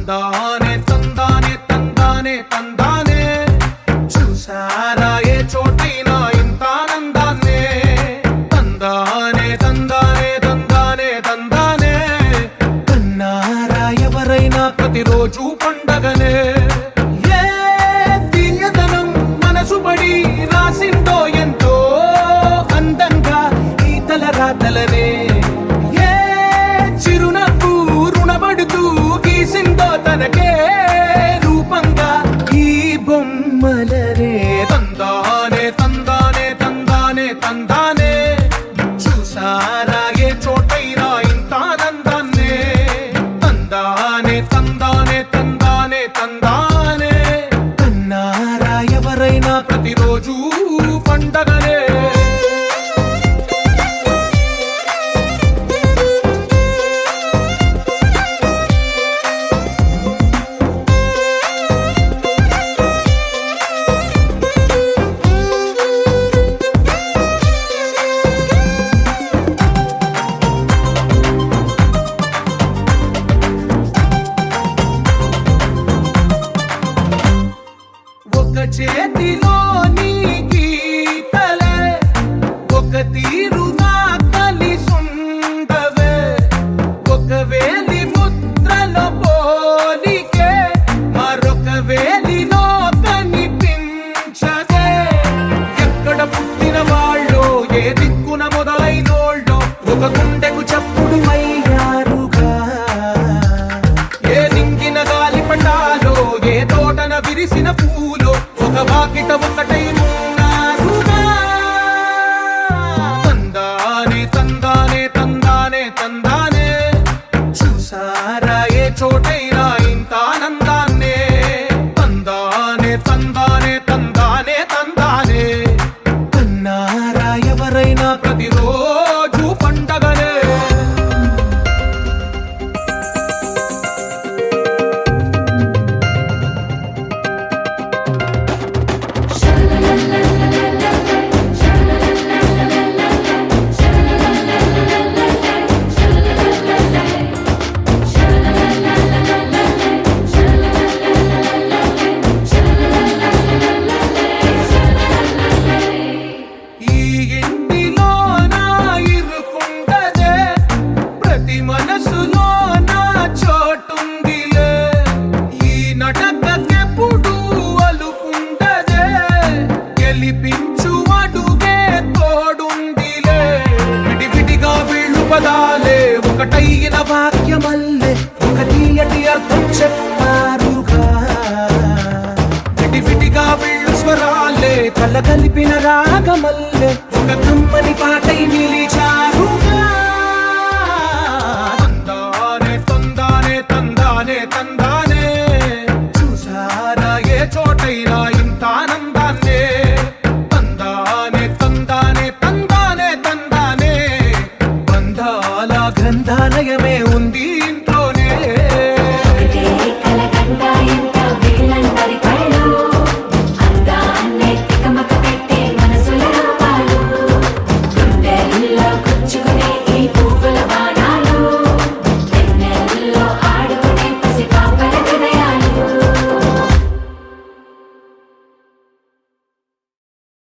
తందానే తందానే తందానే తందానే చూసారా ఏ చోటైనా ఇంత ఆనందాన్నే తందానే తందానే తందానే తందానే కన్నారా ఎవరైనా ప్రతిరోజు పండగనే ఏ తీయదనం మనసు పడి రాసిందో ఎంతో అందంగా ఈ తలరాతలనే ఏ చిరునవ్వు రుణపడుతూ గీసిందో తనకే రూపంగా ఈ బొమ్మలనే తందానే తందానే తందానే తందానే చూసారా ఏ చోటైనా ఇంత ఆనందాన్నే తందానే తందానే తందానే తందానే కన్నారా ఎవరైనా ప్రతిరోజు పండగనే ఒక చేతిలో నీ గీతలే ఒక తీరుగా కలిసుండవే ఒక వేలి ముద్రలో పోలికే మరొక వేలిలో కనిపించదే ఎక్కడ పుట్టిన వాళ్ళో ఏ దిక్కున మొదలైనోళ్ళో ఒక గుండెకు చప్పుడు అయ్యారుగా ఏ నింగిన గాలి పటాలో ఏ తోటన విరిసిన పూలో ఒక వాకిట ఒకటై ఉన్నారుగా తందానే తందానే తందానే తందానే చూసారా ఏ చోటైనా ఇంత ఆనందాన్నే తందానే తందానే తందానే తందానే కన్నారా ఎవరైనా ప్రతిరోజు పండగనే ఈ ఇంటిలో నా ఇరుకుండదే ప్రతి మనసులో నా చోటుందిలే ఈ నటకెప్పుడు అలుకుండదే గెలిపించు అడుగే తోడుందిలే విడివిడిగా వీళ్ళు పదాలే ఒకటైన వాక్యమల్లే ఒక తీయటి అర్థం చెప్పారుగా విడివిడిగా వీళ్ళు స్వరాలే కల కలిపిన రాగమల్లే